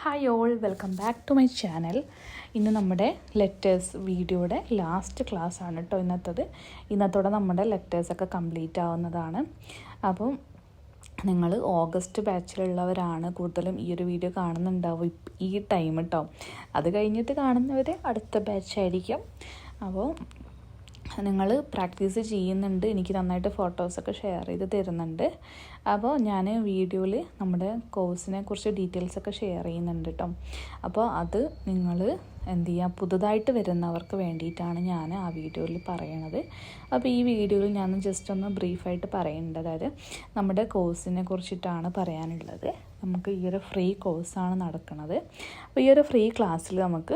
Hi all, welcome back to my channel. ഇന്ന് നമ്മുടെ letters വീഡിയോയുടെ ലാസ്റ്റ് ക്ലാസ് ആണ് കേട്ടോ ഇന്നത്തോടെ നമ്മുടെ ലെറ്റേഴ്സൊക്കെ കംപ്ലീറ്റ് ആവുന്നതാണ്. അപ്പം നിങ്ങൾ ഓഗസ്റ്റ് ബാച്ചിലുള്ളവരാണ് കൂടുതലും ഈ ഒരു വീഡിയോ കാണുന്നുണ്ടാവും ഈ ടൈം കേട്ടോ. അത് കഴിഞ്ഞിട്ട് കാണുന്നവർ അടുത്ത ബാച്ചായിരിക്കും. അപ്പോൾ നിങ്ങൾ പ്രാക്ടീസ് ചെയ്യുന്നുണ്ട്, എനിക്ക് നന്നായിട്ട് ഫോട്ടോസൊക്കെ ഷെയർ ചെയ്ത് തരുന്നുണ്ട്. അപ്പോൾ ഞാൻ വീഡിയോയിൽ നമ്മുടെ കോഴ്സിനെ കുറിച്ച് ഡീറ്റെയിൽസൊക്കെ ഷെയർ ചെയ്യുന്നുണ്ട് കേട്ടോ. അപ്പോൾ അത് നിങ്ങൾ എന്ത് ചെയ്യുക, പുതുതായിട്ട് വരുന്നവർക്ക് വേണ്ടിയിട്ടാണ് ഞാൻ ആ വീഡിയോയിൽ പറയണത്. അപ്പോൾ ഈ വീഡിയോയിൽ ഞാൻ ജസ്റ്റ് ഒന്ന് ബ്രീഫായിട്ട് പറയുന്നുണ്ട്. അതായത് നമ്മുടെ കോഴ്സിനെ കുറിച്ചിട്ടാണ് പറയാനുള്ളത്. നമുക്ക് ഈ ഒരു ഫ്രീ കോഴ്സാണ് നടക്കുന്നത്. അപ്പോൾ ഈ ഒരു ഫ്രീ ക്ലാസ്സിൽ നമുക്ക്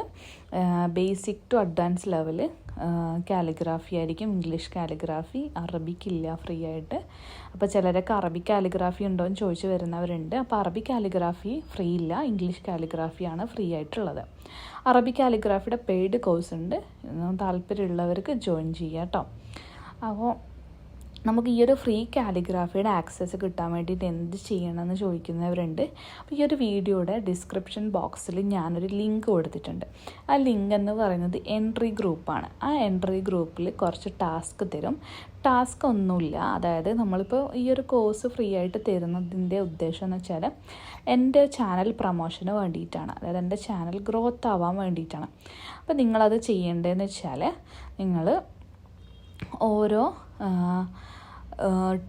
basic to advance level calligraphy ആയിരിക്കും. ഇംഗ്ലീഷ് കാലിഗ്രാഫി, അറബിക് ഇല്ല ഫ്രീ ആയിട്ട്. അപ്പോൾ ചിലരൊക്കെ അറബിക് കാലിഗ്രാഫി ഉണ്ടോ എന്ന് ചോദിച്ച് വരുന്നവരുണ്ട്. അപ്പോൾ അറബിക് കാലിഗ്രാഫി ഫ്രീ ഇല്ല, ഇംഗ്ലീഷ് കാലിഗ്രാഫിയാണ് ഫ്രീ ആയിട്ടുള്ളത്. അറബിക് കാലിഗ്രാഫിയുടെ പെയ്ഡ് കോഴ്സ് ഉണ്ട്, താല്പര്യമുള്ളവർക്ക് ജോയിൻ ചെയ്യാം കേട്ടോ. അപ്പോൾ നമുക്ക് ഈ ഒരു ഫ്രീ കാലിഗ്രാഫിയുടെ ആക്സസ് കിട്ടാൻ വേണ്ടിയിട്ട് എന്ത് ചെയ്യണമെന്ന് ചോദിക്കുന്നവരുണ്ട്. അപ്പോൾ ഈ ഒരു വീഡിയോയുടെ ഡിസ്ക്രിപ്ഷൻ ബോക്സിൽ ഞാനൊരു ലിങ്ക് കൊടുത്തിട്ടുണ്ട്. ആ ലിങ്ക് എന്ന് പറയുന്നത് എൻട്രി ഗ്രൂപ്പാണ്. ആ എൻട്രി ഗ്രൂപ്പിൽ കുറച്ച് ടാസ്ക് തരും. ടാസ്ക് ഒന്നുമില്ല, അതായത് നമ്മളിപ്പോൾ ഈ ഒരു കോഴ്സ് ഫ്രീ ആയിട്ട് തരുന്നതിൻ്റെ ഉദ്ദേശം എന്ന് വെച്ചാൽ എൻ്റെ ചാനൽ പ്രൊമോഷന് വേണ്ടിയിട്ടാണ്, അതായത് എൻ്റെ ചാനൽ ഗ്രോത്ത് ആവാൻ വേണ്ടിയിട്ടാണ്. അപ്പോൾ നിങ്ങളത് ചെയ്യേണ്ടതെന്ന് വെച്ചാൽ നിങ്ങൾ ഓരോ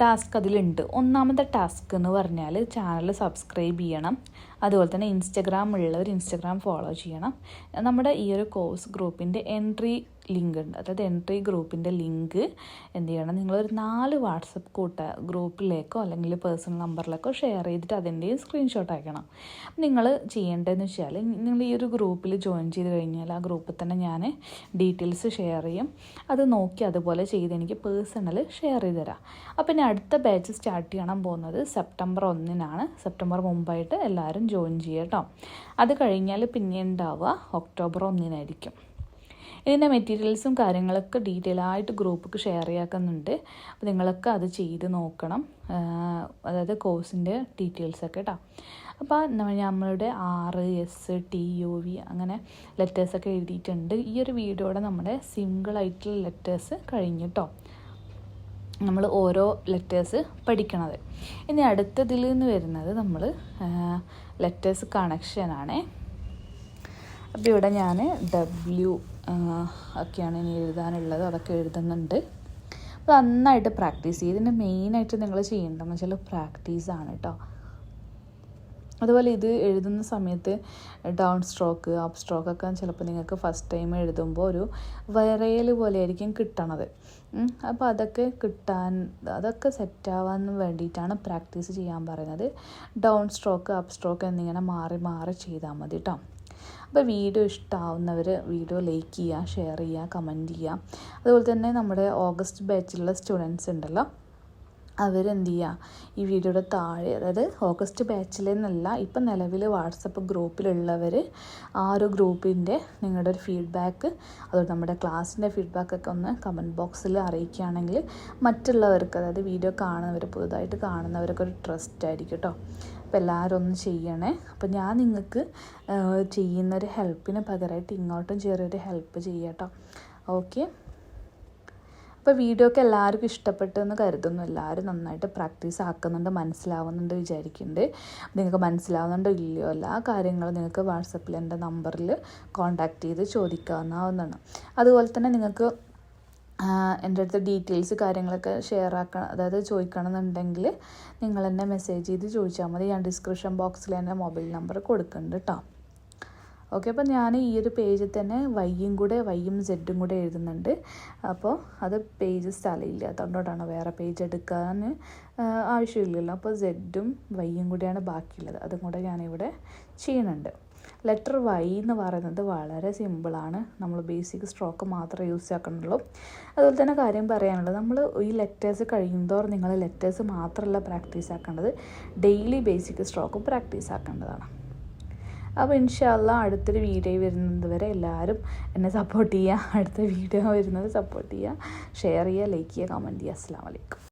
ടാസ്ക് അതിലുണ്ട്. ഒന്നാമത്തെ ടാസ്ക് എന്ന് പറഞ്ഞാൽ ചാനൽ സബ്സ്ക്രൈബ് ചെയ്യണം. അതുപോലെ തന്നെ ഇൻസ്റ്റഗ്രാം ഉള്ളവർ ഇൻസ്റ്റഗ്രാം ഫോളോ ചെയ്യണം. നമ്മുടെ ഈ ഒരു കോഴ്സ് ഗ്രൂപ്പിൻ്റെ എൻട്രി ലിങ്ക് ഉണ്ട്, അതായത് എൻട്രി ഗ്രൂപ്പിൻ്റെ ലിങ്ക് എന്ത് ചെയ്യണം, നിങ്ങളൊരു 4 വാട്സപ്പ് ഗ്രൂപ്പിലേക്കോ അല്ലെങ്കിൽ പേഴ്സണൽ നമ്പറിലേക്കോ ഷെയർ ചെയ്തിട്ട് അതിൻ്റെയും സ്ക്രീൻഷോട്ട് അയക്കണം. നിങ്ങൾ ചെയ്യേണ്ടതെന്ന് വെച്ചാൽ നിങ്ങൾ ഈ ഒരു ഗ്രൂപ്പിൽ ജോയിൻ ചെയ്ത് കഴിഞ്ഞാൽ ആ ഗ്രൂപ്പിൽ തന്നെ ഞാൻ ഡീറ്റെയിൽസ് ഷെയർ ചെയ്യും. അത് നോക്കി അതുപോലെ ചെയ്ത് എനിക്ക് പേഴ്സണൽ ഷെയർ ചെയ്ത് തരാം. അപ്പോൾ ഇനി അടുത്ത ബാച്ച് സ്റ്റാർട്ട് ചെയ്യാൻ പോകുന്നത് സെപ്റ്റംബർ 1-നാണ്. സെപ്റ്റംബർ മുമ്പായിട്ട് എല്ലാവരും ജോയിൻ ചെയ്യുക കേട്ടോ. അത് കഴിഞ്ഞാൽ പിന്നെ ഉണ്ടാവുക ഒക്ടോബർ 1-നായിരിക്കും. ഇതിൻ്റെ മെറ്റീരിയൽസും കാര്യങ്ങളൊക്കെ ഡീറ്റെയിൽ ആയിട്ട് ഗ്രൂപ്പിലേക്ക് ഷെയർ ചെയ്യാക്കുന്നുണ്ട്. അപ്പോൾ നിങ്ങളൊക്കെ അത് ചെയ്ത് നോക്കണം, അതായത് കോഴ്സിൻ്റെ ഡീറ്റെയിൽസൊക്കെ കേട്ടോ. അപ്പോൾ നമ്മളുടെ RSTUV അങ്ങനെ ലെറ്റേഴ്സൊക്കെ എഴുതിയിട്ടുണ്ട്. ഈ ഒരു വീഡിയോയുടെ നമ്മുടെ സിംഗിളായിട്ടുള്ള ലെറ്റേഴ്സ് കഴിഞ്ഞു കേട്ടോ, നമ്മൾ ഓരോ ലെറ്റേഴ്സ് പഠിക്കണത്. ഇനി അടുത്തതിൽ നിന്ന് വരുന്നത് നമ്മൾ ലെറ്റേഴ്സ് കണക്ഷനാണേ. അപ്പോൾ ഇവിടെ ഞാൻ W ഒക്കെയാണ് ഇനി എഴുതാനുള്ളത്, അതൊക്കെ എഴുതുന്നുണ്ട്. അപ്പോൾ നന്നായിട്ട് പ്രാക്ടീസ് ചെയ്ത് ഇതിൻ്റെ മെയിനായിട്ട് നിങ്ങൾ ചെയ്യേണ്ടതെന്ന് വെച്ചാൽ പ്രാക്ടീസാണ് കേട്ടോ. അതുപോലെ ഇത് എഴുതുന്ന സമയത്ത് ഡൗൺ സ്ട്രോക്ക് അപ്പ് സ്ട്രോക്കൊക്കെ ചിലപ്പോൾ നിങ്ങൾക്ക് ഫസ്റ്റ് ടൈം എഴുതുമ്പോൾ ഒരു വരയൽ പോലെ ആയിരിക്കും കിട്ടണത്. അപ്പോൾ അതൊക്കെ സെറ്റാവാൻ വേണ്ടിയിട്ടാണ് പ്രാക്ടീസ് ചെയ്യാൻ പറയുന്നത്. ഡൗൺ സ്ട്രോക്ക് അപ്പ് സ്ട്രോക്ക് എന്നിങ്ങനെ മാറി മാറി ചെയ്താൽ മതി കേട്ടോ. അപ്പോൾ വീഡിയോ ഇഷ്ടമാവുന്നവർ വീഡിയോ ലൈക്ക് ചെയ്യുക, ഷെയർ ചെയ്യുക, കമൻറ്റ് ചെയ്യുക. അതുപോലെ തന്നെ നമ്മുടെ ഓഗസ്റ്റ് ബാച്ചിലുള്ള സ്റ്റുഡൻസ് ഉണ്ടല്ലോ, അവരെന്ത് ചെയ്യുക, ഈ വീഡിയോയുടെ താഴെ, അതായത് ഓഗസ്റ്റ് ബാച്ചിലെന്നല്ല, ഇപ്പം നിലവിൽ വാട്സപ്പ് ഗ്രൂപ്പിലുള്ളവർ ആ ഒരു ഗ്രൂപ്പിൻ്റെ നിങ്ങളുടെ ഒരു ഫീഡ്ബാക്ക്, അതുപോലെ നമ്മുടെ ക്ലാസ്സിൻ്റെ ഫീഡ്ബാക്കൊക്കെ ഒന്ന് കമൻറ്റ് ബോക്സിൽ അറിയിക്കുകയാണെങ്കിൽ മറ്റുള്ളവർക്ക്, അതായത് വീഡിയോ കാണുന്നവർ പുതുതായിട്ട് കാണുന്നവരൊക്കെ ഒരു ട്രസ്റ്റ് ആയിരിക്കും കേട്ടോ. അപ്പോൾ എല്ലാവരും ഒന്ന് ചെയ്യണേ. അപ്പോൾ ഞാൻ നിങ്ങൾക്ക് ചെയ്യുന്നൊരു ഹെൽപ്പിന് പകരമായിട്ട് ഇങ്ങോട്ടും ചെറിയൊരു ഹെൽപ്പ് ചെയ്യാം കേട്ടോ. ഓക്കെ, അപ്പോൾ വീഡിയോ ഒക്കെ എല്ലാവർക്കും ഇഷ്ടപ്പെട്ടെന്ന് കരുതുന്നു. എല്ലാവരും നന്നായിട്ട് പ്രാക്ടീസ് ആക്കുന്നുണ്ട്, മനസ്സിലാവുന്നുണ്ട് വിചാരിക്കുന്നുണ്ട്. നിങ്ങൾക്ക് മനസ്സിലാവുന്നുണ്ടോ ഇല്ലയോ എല്ലാ കാര്യങ്ങളും നിങ്ങൾക്ക് വാട്സപ്പിൽ എൻ്റെ നമ്പറിൽ കോൺടാക്റ്റ് ചെയ്ത് ചോദിക്കാവുന്നതാണ്. അതുപോലെ തന്നെ നിങ്ങൾക്ക് എൻ്റെ അടുത്ത് ഡീറ്റെയിൽസ് കാര്യങ്ങളൊക്കെ ഷെയർ ആക്കണം, അതായത് ചോദിക്കണമെന്നുണ്ടെങ്കിൽ നിങ്ങൾ എന്നെ മെസ്സേജ് ചെയ്ത് ചോദിച്ചാൽ മതി. ഞാൻ ഡിസ്ക്രിപ്ഷൻ ബോക്സിൽ എൻ്റെ മൊബൈൽ നമ്പർ കൊടുക്കുന്നുണ്ട് കേട്ടോ. ഓക്കെ, അപ്പോൾ ഞാൻ ഈ ഒരു പേജിൽ തന്നെ വൈയും സെഡും കൂടെ എഴുതുന്നുണ്ട്. അപ്പോൾ അത് പേജ് സ്ഥലമില്ല, അതുകൊണ്ടാണ് വേറെ പേജ് എടുക്കാൻ ആവശ്യമില്ലല്ലോ. അപ്പോൾ സെഡും വൈയും കൂടെയാണ് ബാക്കിയുള്ളത്, അതും കൂടെ ഞാനിവിടെ ചെയ്യുന്നുണ്ട്. ലെറ്റർ Y എന്ന് പറയുന്നത് വളരെ സിമ്പിളാണ്, നമ്മൾ ബേസിക് സ്ട്രോക്ക് മാത്രമേ യൂസ് ആക്കണുള്ളൂ. അതുപോലെ തന്നെ കാര്യം പറയാനുള്ളത്, നമ്മൾ ഈ ലെറ്റേഴ്സ് കഴിയുന്നതോറും നിങ്ങൾ ലെറ്റേഴ്സ് മാത്രമല്ല പ്രാക്ടീസ് ആക്കേണ്ടത്, ഡെയിലി ബേസിക് സ്ട്രോക്കും പ്രാക്ടീസ് ആക്കേണ്ടതാണ്. അപ്പോൾ ഇൻഷാ അല്ലാഹ് അടുത്തൊരു വീഡിയോ വരുന്നത് വരെ എല്ലാവരും എന്നെ സപ്പോർട്ട് ചെയ്യുക. അടുത്ത വീഡിയോ വരുന്നത് സപ്പോർട്ട് ചെയ്യുക, ഷെയർ ചെയ്യുക, ലൈക്ക് ചെയ്യുക, കമൻറ്റ് ചെയ്യുക. അസ്സലാമു അലൈക്കും.